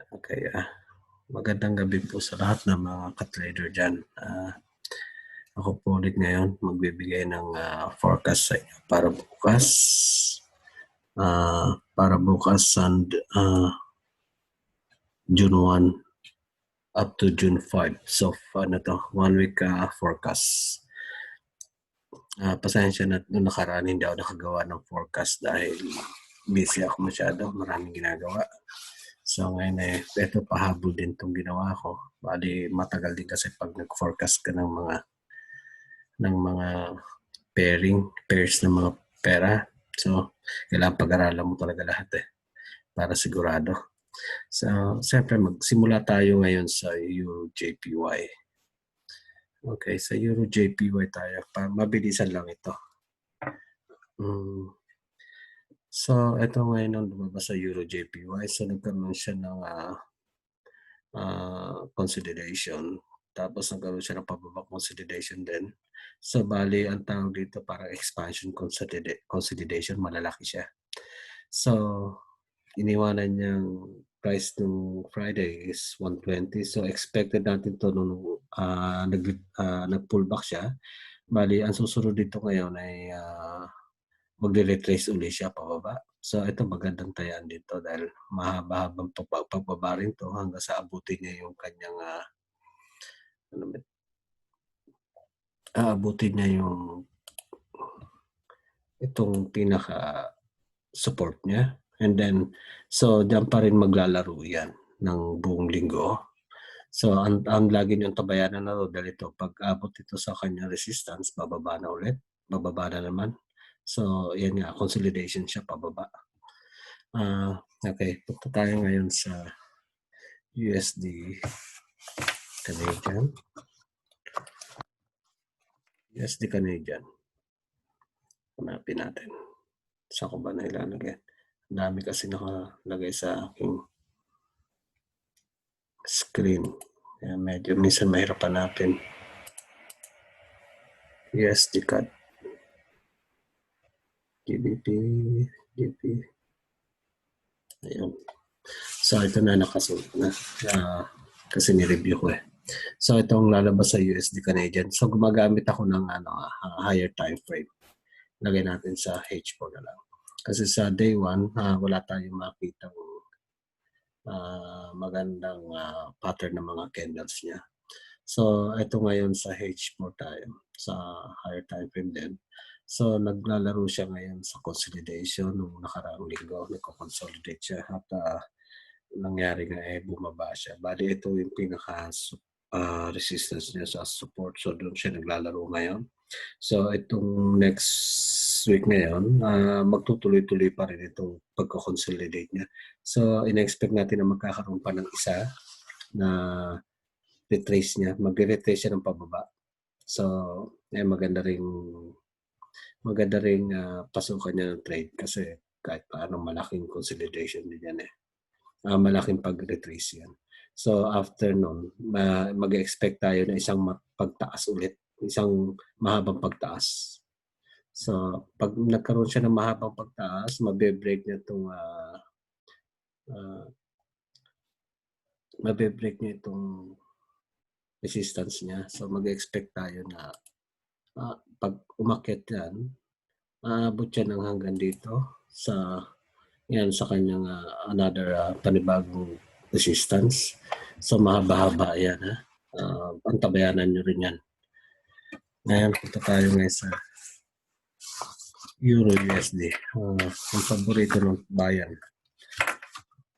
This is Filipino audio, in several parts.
Okay, magandang gabi po sa lahat ng mga ka-trader diyan. Ako po ulit ngayon magbibigay ng forecast sa inyo para bukas. Para bukas and June 1 up to June 5. So, 1 week forecast. Pasensya na nung nakaraan hindi ako nakagawa ng forecast dahil busy ako masyado, maraming ginagawa. So ngayon ito pahabol din itong ginawa ko. Bali matagal din kasi pag nag-forecast ka ng mga pairs ng mga pera. So kailangan pag-aralan mo talaga lahat para sigurado. So siyempre magsimula tayo ngayon sa EUR/JPY. Okay, sa EUR/JPY tayo. Mabilisan lang ito. So ito ngayon ang lumabas sa EUR/JPY. So nagkaroon siya ng consolidation. Tapos nagkaroon siya ng pababa consolidation din. So bali ang tawag dito parang expansion consolidation, malalaki siya. So iniwanan niyang price nung Friday is 120. So expected natin to nung nag-pullback siya. Bali ang susunod dito ngayon ay magre-retrace uli siya pababa. So ito magandang tayaan dito dahil mahaba-habang pagbaba rin to hanggang sa abutin niya yung kanyang aabutin niya yung itong pinaka support niya, and then so diyan pa rin maglalaro yan ng buong linggo. So ang lagi niyong tabayanan na dahil ito pag abot ito sa kanyang resistance, bababa na ulit, bababa na naman. So yan nga, consolidation siya pababa. Okay, punta tayo ngayon sa USD Canadian. USD Canadian. Hanapin natin. Saan ko ba na ilalagay? Ang dami kasi nakalagay sa aking screen. Kaya medyo minsan mahirap hanapin. USD CAD. GBP. GBP. Ayun. So ito na nakasunod na. Kasi ni-review ko So itong lalabas sa USD Canadian. So gumagamit ako ng higher time frame. Lagay natin sa H4 na lang. Kasi sa day 1, wala tayong makita magandang pattern ng mga candles niya. So ito ngayon sa H4 tayo, sa higher time frame din. So naglalaro siya ngayon sa consolidation nung nakaraang linggo, nagko-consolidate siya at nangyari nga bumaba siya. Bali ito yung pinaka resistance niya sa support. So doon siya naglalaro ngayon. So itong next week ngayon, magtutuloy-tuloy pa rin itong pagko-consolidate niya. So in-expect natin na magkakaroon pa ng isa na retrace niya. Mag-retrace siya ng pababa. So maganda ring pasukan niya ng trade kasi kahit paano malaking consolidation din yan malaking pag-retrace yan. So after nun, mag-expect tayo na isang pagtaas ulit, isang mahabang pagtaas. So pag nagkaroon siya ng mahabang pagtaas, mabe-break niya itong resistance niya. So mag-expect tayo na pag umakyat yan, aabot siya ng hanggang dito sa kanyang another panibagong resistance. So mahaba-haba yan antabayanan nyo rin yan. Ngayon punta tayo ngayon sa Euro USD. Ang paborito ng bayan.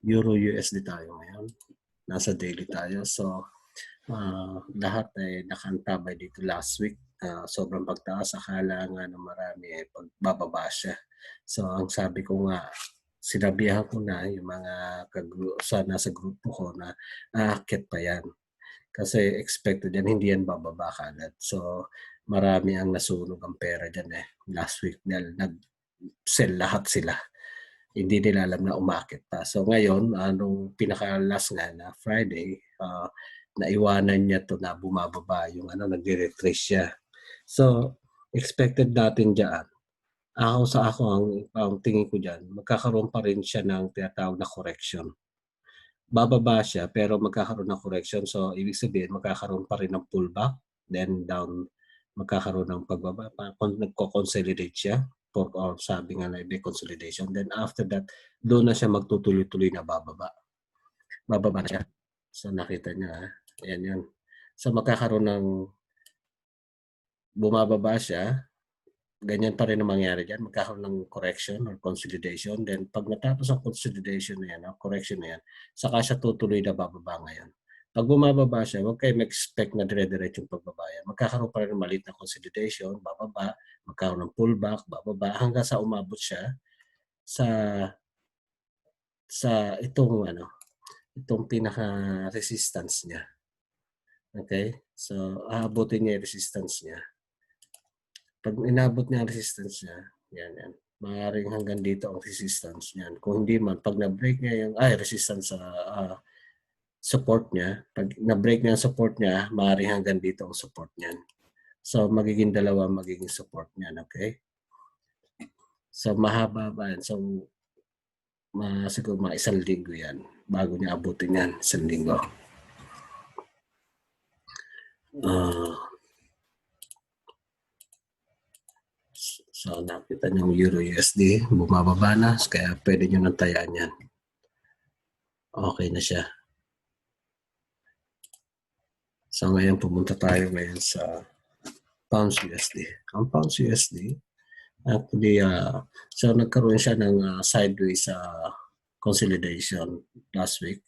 Euro USD tayo ngayon. Nasa daily tayo. So lahat ay nakantabay dito last week. Sobrang pagtaas. Akala nga na marami pagbababa siya. So ang sabi ko nga, sinabihan ko na yung mga nasa grupo ko na aakyat pa yan. Kasi expected yan, hindi yan bababa kagad. So marami ang nasunog ang pera dyan last week dahil nag-sell lahat sila. Hindi nila alam na umakit pa. So ngayon, nung pinaka-last nga na Friday, naiwanan niya to na bumababa yung nagre-retrace siya. So expected natin dyan, ang tingin ko dyan, magkakaroon pa rin siya ng tinatawag na correction. bababa siya pero magkakaroon ng correction. So, ibig sabihin magkakaroon pa rin ng pullback, then down, magkakaroon ng pagbaba. Kung nagko-consolidate siya, or sabi nga na may consolidation. Then after that, doon na siya magtutuloy-tuloy na bababa. Bababa na siya. So, nakita niya, ayan yun. So, magkakaroon ng bumababa siya, ganyan pa rin ang mangyari dyan. Magkakaroon ng correction or consolidation. Then, pag natapos ang consolidation na yan, correction na yan, saka siya tutuloy na bababa ngayon. Pag bumababa siya, huwag kayo mag-expect na dire-diretso yung pagbaba yan. Magkakaroon pa rin ng maliit na consolidation, bababa, magkakaroon ng pullback, bababa, hanggang sa umabot siya sa itong pinaka-resistance niya. Okay? So, aabutin niya yung resistance niya. Pag inabot niya ang resistance niya, yan. Maaaring hanggang dito ang resistance niyan. Kung hindi man, pag na-break niya yung, resistance sa support niya, pag na-break niya ang support niya, maaaring hanggang dito ang support niyan. So, magiging dalawa magiging support niyan, okay? So, mahaba ba yan? So, siguro mga 1 linggo yan bago niya abutin yan, 1 linggo. So, nakita niyo yung Euro USD, bumababa na, kaya pwede niyo nang tayaan yan. Okay na siya. So, ngayon pumunta tayo ngayon sa Pounds USD. Ang Pounds USD, actually, so nagkaroon siya ng sideways consolidation last week.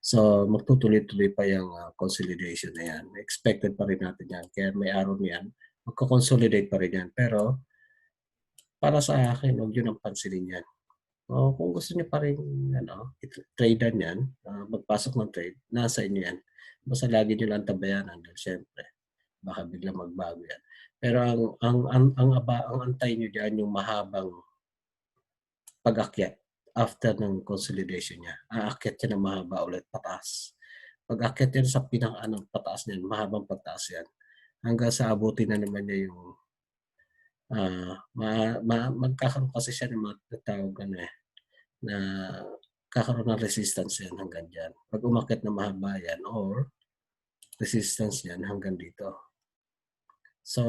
So, magtutuloy-tuloy pa yung consolidation na yan. Expected pa rin natin yan. Kaya may araw niyan, magko-consolidate pa rin yan. Pero, para sa akin, huwag yun ang pansinin yan. Kung gusto niyo pa rin trade-an yan, magpasok ng trade, nasa inyo yan. Basta lagi niyo lang tabayanan. Siyempre, baka biglang magbago yan. Pero ang antay niyo diyan yung mahabang pag-akyat after ng consolidation niya. Aakyat siya ng mahaba ulit pataas. Pag-akyat yan sa pataas niyan, mahabang pataas yan. Hanggang sa abutin na naman niya yung magkakaroon kasi siya ng mga tawag na kakaroon ng resistance yan hanggang dyan. Pag umakyat na mahaba yan or resistance yan hanggang dito. So,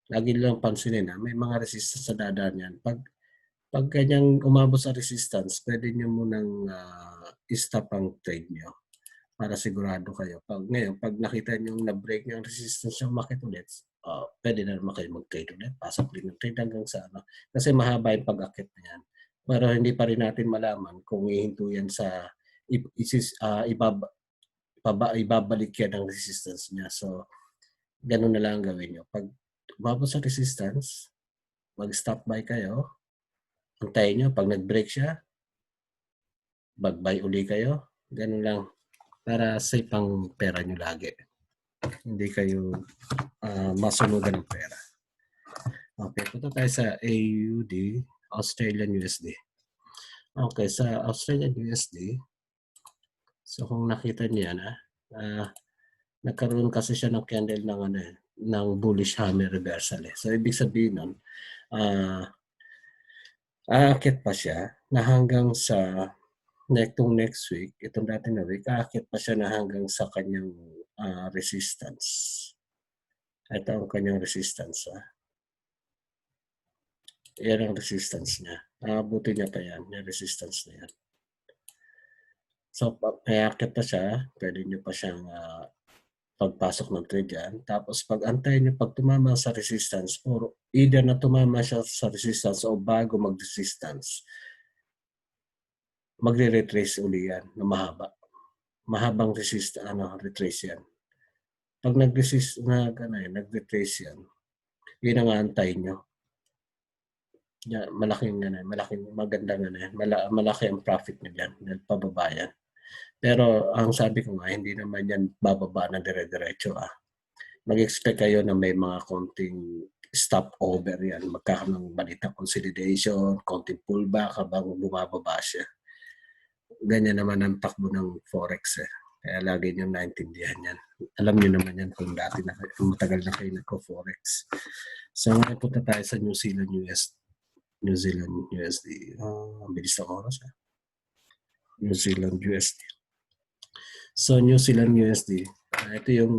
lagi lang pansinin may mga resistance sa dadaan yan. Pag ganyang umabot sa resistance, pwede nyo munang stop ang trade nyo para sigurado kayo. Pag nakita nyo na-break nyo ang resistance nyo, umakyat ulit, pwede na naman kayo mag-trade ulit. Pasok din ng trade hanggang sa kasi mahaba yung pag-akyat na yan. Pero hindi pa rin natin malaman kung ihinto yan sa ibabalik yan ang resistance niya. So, ganun na lang gawin nyo. Pag umabot sa resistance, mag-stop buy kayo, antayin nyo, pag nag-break siya, mag-buy uli kayo, ganun lang. Para safe ang pera nyo lagi. Hindi kayo masunugan ng pera. Okay, punta tayo sa AUD, Australian USD. Okay, sa Australian USD, so kung nakita niyo yan, nagkaroon kasi siya ng candle ng bullish hammer reversal. So, ibig sabihin nun, aakyat pa siya na hanggang sa next week, itong dati na week, aakyat pa siya na hanggang sa kanyang resistance. Ito ang kanyang resistance. Yan ang resistance niya. Aabutin niya pa yan, yung resistance na yan. So, aakyat pa siya, pwede niyo pa siyang pagpasok ng trade yan. Tapos pag antayin niyo pag tumama sa resistance or either na tumama siya sa resistance o bago mag-resistance, magre-retrace uli yan na mahaba. Mahabang retrace yan. Pag nag-retrace yan, yun ang aantayin nyo. Malaking magandang malaki ang profit nyo dyan dahil pababa yan. Pero ang sabi ko nga, hindi naman yan bababa na dire-diretso. Mag-expect kayo na may mga konting stop over yan. Magkakaroon ng balitang consolidation, konting pullback habang bumababa siya. Ganyan naman ang takbo ng Forex. Kaya lagi nyo naintindihan yan. Alam nyo naman yan kung dati matagal na kayo nagko-Forex. So ngayon punta tayo sa New Zealand USD. Ang bilis ng oras. New Zealand USD. So, New Zealand USD, ito yung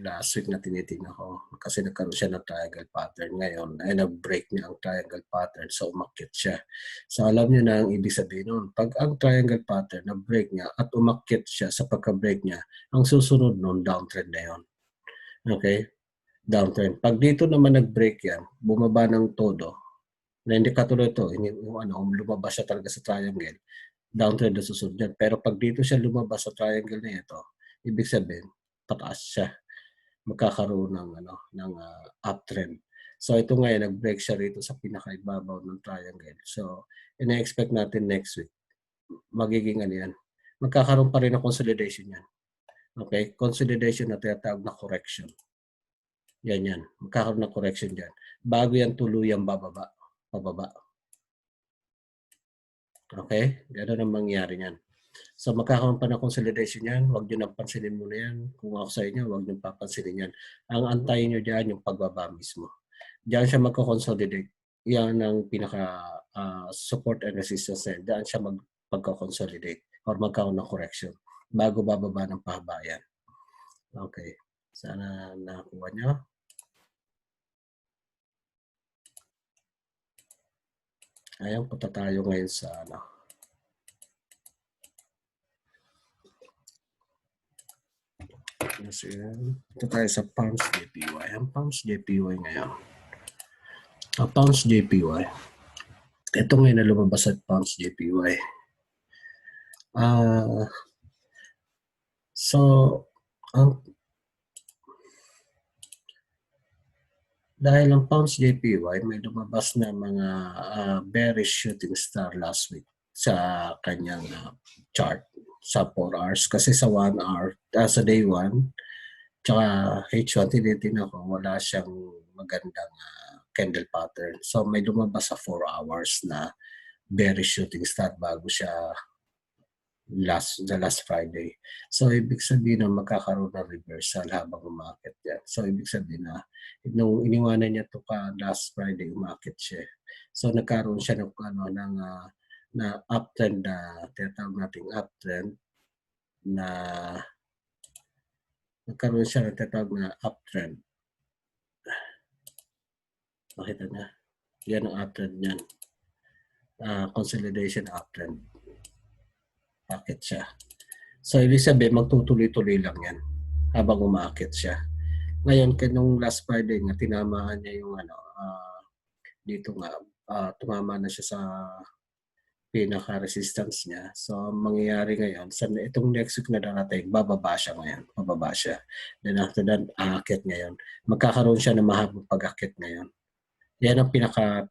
last week na tinitingnan ko kasi nagkaroon siya ng triangle pattern ngayon ay nag-break niya ang triangle pattern so umakyat siya. So, alam niyo na ang ibig sabihin nun. Pag ang triangle pattern na-break niya at umakyat siya sa pagka-break niya, ang susunod nun, downtrend na yun. Okay? Downtrend. Pag dito naman nag-break yan, bumaba ng todo, na hindi katulad ito, lumabas siya talaga sa triangle, downtrend na susunod yan. Pero pag dito siya lumabas sa triangle na ito, ibig sabihin, pataas siya. Magkakaroon ng uptrend. So ito ngayon, nag-break siya rito sa pinakaibabaw ng triangle. So, ina-expect natin next week, magiging yan. Magkakaroon pa rin ng consolidation yan. Okay? Consolidation na tinatawag na correction. Yan. Magkakaroon ng correction dyan. Bago yan tuluyang pababa. Okay? Gano'n ang mangyari niyan. So magkakaroon pa ng consolidation yan. Huwag nyo nang pansinin muna yan. Kung ako sa inyo, huwag nyo papansinin yan. Ang antayin nyo dyan, yung pagbaba mismo. Diyan siya magko-consolidate. Yan ang pinaka support and resistance na. Diyan siya magko-consolidate or magkakaroon ng correction bago bababa ng pahaba yan. Okay. Sana nakakuha nyo. Ayan, punta tayo ngayon sa ito tayo sa Pounds JPY. Ang Pounds JPY ngayon. Ang Pounds JPY. Ito ngayon na lumabas at Pounds JPY. Dahil ang Pounds JPY may lumabas na mga bearish shooting star last week sa kanyang chart sa 4 hours. Kasi sa 1 hour, sa day 1, tsaka H1, tinitingnan ko, wala siyang magandang candle pattern. So may lumabas sa 4 hours na bearish shooting star bago siya last Friday. So ibig sabihin na magkakaroon ng reversal habang umakit yan. So ibig sabihin na nung iniwanan niya to last Friday, umakit siya. So nagkaroon siya ng na uptrend na tinatawag nating uptrend na nagkaroon siya ng tinatawag na uptrend. Makita na. Yan ang uptrend niyan. Consolidation uptrend. Umakit siya. So ibig sabihin magtutuloy-tuloy lang yan habang umakit siya. Ngayon, nung last Friday nga, tinamaan niya yung dito nga, tumama na siya sa pinaka-resistance niya. So, ang mangyayari ngayon, sa itong next week na darating, bababa siya ngayon. Bababa siya. Then after that, aakit ngayon. Magkakaroon siya ng mahabang pag-akit ngayon. Yan ang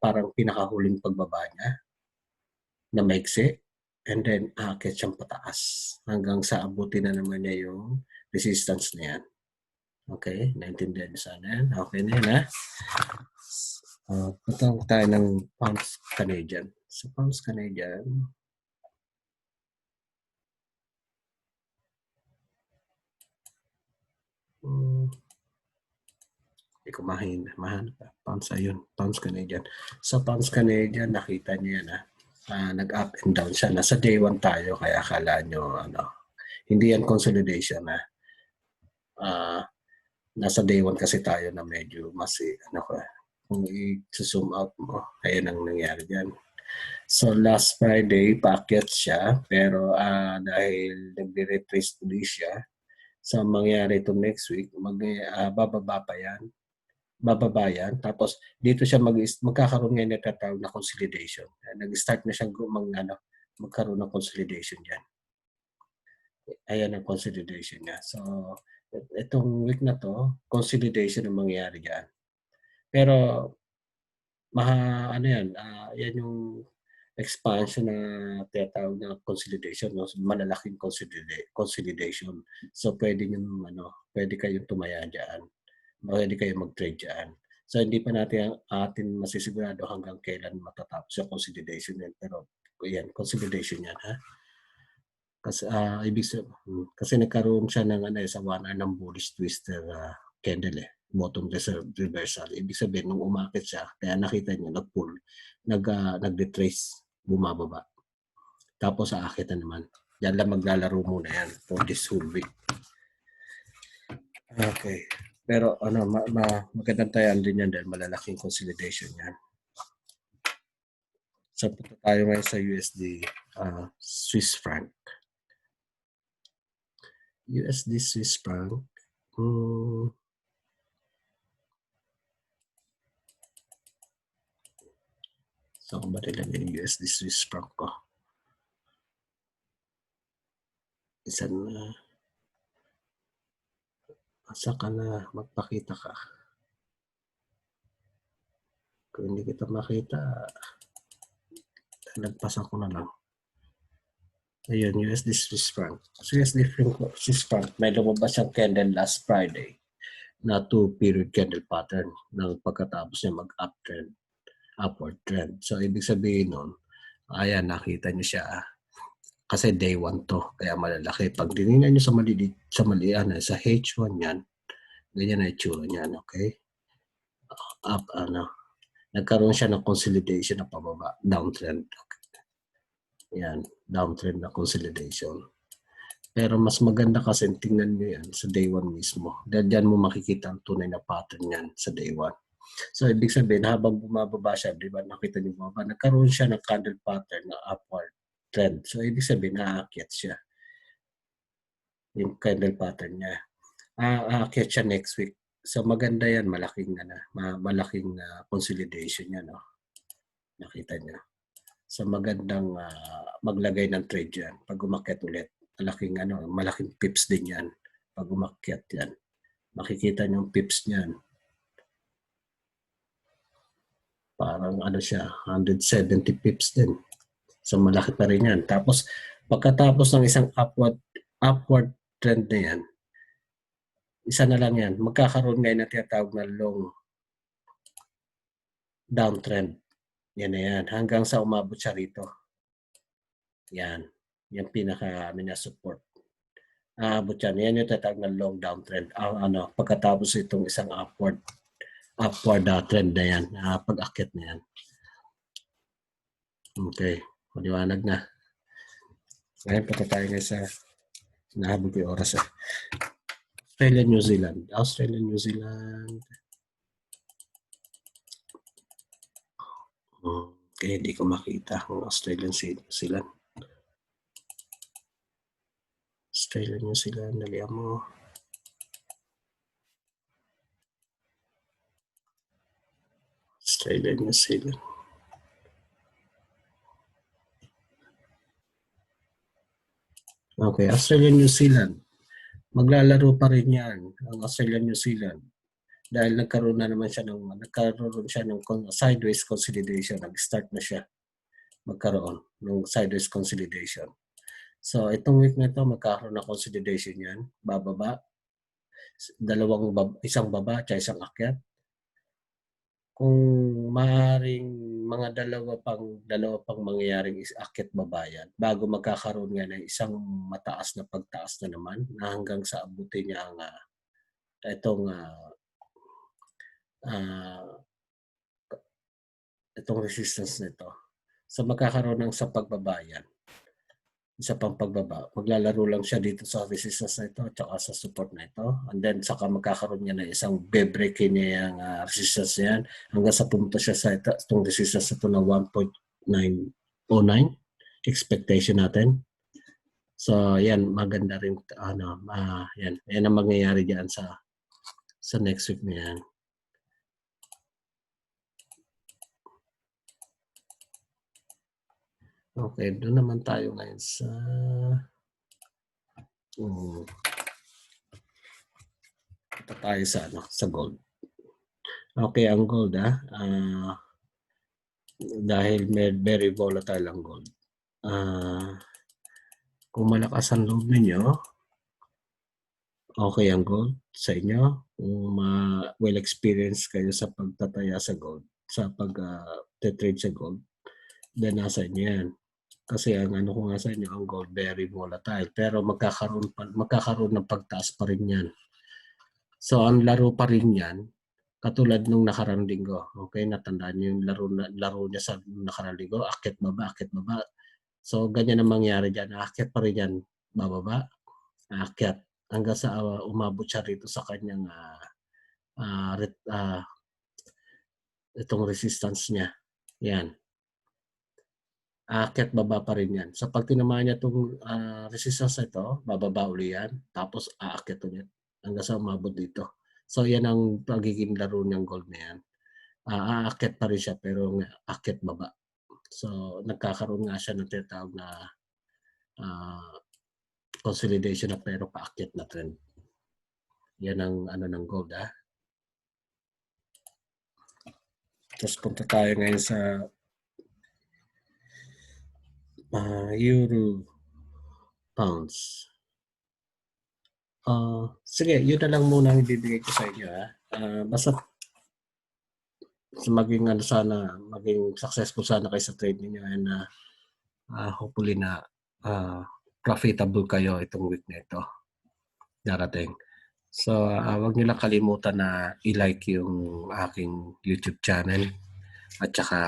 parang pinakahuling pagbaba niya na maiksi. And then, aakit siyang pataas hanggang sa abutin na naman niya yung resistance na yan. Okay, naintindihan niyo sana yan. Okay na yan, ha? Punta tayo ng Pounds Canadian. Sa Pounds Canadian, hindi ko mahanap. Pounds, ayun. Pounds Canadian. Sa Pounds Canadian, nakita niyo yan, ha? Nag-up and down siya. Nasa day 1 tayo, kaya akala nyo, hindi yan consolidation, ha? Nasa day 1 kasi tayo na medyo mas, kung i-zoom out mo, ayan ang nangyari dyan. So, last Friday, paakyat siya, pero dahil nag-retrace tuloy siya, so mangyari ito next week, bababa pa yan. Bababa yan. Tapos, dito siya magkakaroon ngayon na tatawag na consolidation. Nag-start na siyang magkaroon ng consolidation dyan. Ayan ang consolidation niya. So, itong week na to, consolidation ang mangyayari dyan. Pero, yan yung expansion na tinatawag na consolidation, no? Malalaking consolidation. So, pwede kayong tumaya dyan. Pwede kayong mag-trade dyan. So, hindi pa atin masisigurado hanggang kailan matatapos yung consolidation yan. Pero, yan, consolidation yan, ha? Kasi nagkaroon siya ng sa 1 hour ng bullish twister candle bottom reversal. Ibig sabihin nung umakit siya, kaya nakita niyo nag-pull, nag-retrace, bumababa. Tapos aakit na naman. Yan lang maglalaro muna yan for this whole week. Okay. Pero magandang tayan din yan dahil malalaking consolidation yan. So, punta tayo ngayon sa USD Swiss franc. USD Swiss franc. So, kung ba nilagay yung USD Swiss franc ko? Isa na. Asa ka na magpakita ka? Kung hindi kita makita, nagpasan ko na lang. Ayun, USD Swiss franc. So, USD Swiss franc, may lumabas siyang candle last Friday na 2-period candle pattern ng pagkatapos niya mag-uptrend, upward trend. So, ibig sabihin nun, ayan, nakita niyo siya. Kasi day 1 to, kaya malalaki. Pag dinignan niyo sa H1 yan, ganyan na itsura niyan, okay? Nagkaroon siya ng consolidation na pababa, downtrend. Yan, downtrend na consolidation. Pero mas maganda kasi tingnan nyo yan sa day 1 mismo. Dahil dyan mo makikita ang tunay na pattern yan sa day 1. So, ibig sabihin, habang bumababa siya, di ba, nakita nyo bumaba, nagkaroon siya ng candle pattern na upward trend. So, ibig sabihin, aakyat siya. Yung candle pattern niya. Aakyat siya next week. So, maganda yan. Malaking consolidation yan. No? Nakita niya. So, magandang maglagay ng trade yan. Pag umakyat ulit, malaking pips din yan. Pag umakyat yan. Makikita niyo yung pips niyan. Parang siya, 170 pips din. So, malaki pa rin yan. Tapos, pagkatapos ng isang upward trend na yan, isa na lang yan. Magkakaroon ngayon na tinatawag na long downtrend. Yan na yan. Hanggang sa umabot siya rito. Yan. Yung pinaka support. Aabot yan. Yan yung tinatawag na long downtrend. Pagkatapos itong isang upward trend na yan. Pag-akit na yan. Okay. Maliwanag na. Ngayon punta tayo ngayon sa nahabol ko yung oras. Australia, New Zealand. Okay, hindi ko makita ang Australian, New Zealand. Australia, New Zealand. Dalihan mo. Australia, New Zealand. Okay, Australia, New Zealand. Maglalaro pa rin yan ang Australia, New Zealand. Dahil nagkaroon siya ng sideways consolidation. Nag-start na siya magkaroon ng sideways consolidation. So, itong week na ito, magkakaroon ng consolidation yan. Bababa. Isang baba at isang akyat. Kung maaaring mga dalawa pang mangyayaring akyat babayan bago magkakaroon nga ng isang mataas na pagtaas na naman na hanggang sa abutin niya ang itong resistance nito. So magkakaroon ng sa pagbabayan. Isa pang pagbaba. Maglalaro lang siya dito sa resistance na ito at saka sa support na ito. And then saka magkakaroon niya ng isang be-breakin niya yung resistance yan hanggang sa pumunta siya sa itong resistance ito na 1.909 expectation natin. So yan, maganda rin yan ang mangyayari diyan sa next week na yan. Okay, doon naman tayo ngayon sa ito tayo sa gold. Okay, ang gold dahil very volatile ang gold. Kung malakas ang loob ninyo, okay ang gold sa inyo. Kung well experienced kayo sa pagtataya sa gold, sa pag-trade sa gold, then nasa inyo yan. Kasi ang ko nga sa inyo, ang gold very volatile. Pero magkakaroon ng pagtaas pa rin yan. So, ang laro pa rin yan, katulad nung nakarang linggo. Okay, natandaan niyo yung laro niya sa nakarang linggo, akit baba. So, ganyan ang mangyari dyan. Aakyat pa rin yan, bababa, aakyat, hanggang sa umabot siya rito sa kanyang itong resistance niya. Yan. Aakyat baba pa rin yan. So, pag tinamaan niya itong resistance na ito, bababa uli yan. Tapos, aakyat ulit hanggang sa umabot dito. So, yan ang pagiging laro ng gold na yan. Aakyat pa rin siya pero aakyat baba. So, nagkakaroon nga siya ng tinatawag na consolidation na pero paakyat na trend. Yan ang ano ng gold, ha. Tapos punta tayo ngayon sa euro pounds. Sige, yun na lang muna ang ibibigay ko sa inyo, ha. Basta maging sana, maging successful sana kayo sa trade niyo, and hopefully na profitable kayo itong week na ito darating. So, wag niyo lang kalimutan na i-like yung aking YouTube channel at saka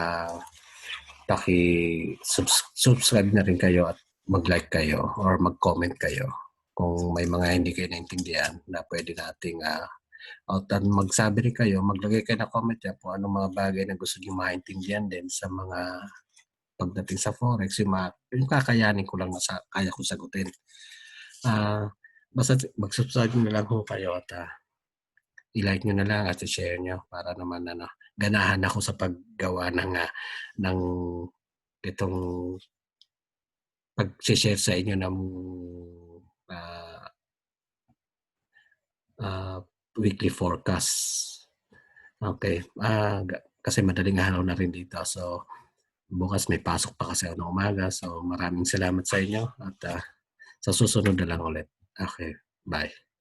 subscribe na rin kayo at mag-like kayo or mag-comment kayo kung may mga hindi kayo naintindihan na pwede nating at magsabi rin kayo, maglagay kayo na comment yan kung anong mga bagay na gusto niyo maintindihan din sa mga pagdating sa Forex, yung kakayanin ko lang na kaya ko sagutin. Basta mag-subscribe na lang ho kayo at i-like nyo na lang at i-share nyo para naman ganahan ako sa paggawa ng itong pag-share sa inyo ng weekly forecast. Okay. Kasi madaling araw na rin dito. So, bukas may pasok pa kasi ako ng umaga. So, maraming salamat sa inyo at sa susunod na lang ulit. Okay. Bye.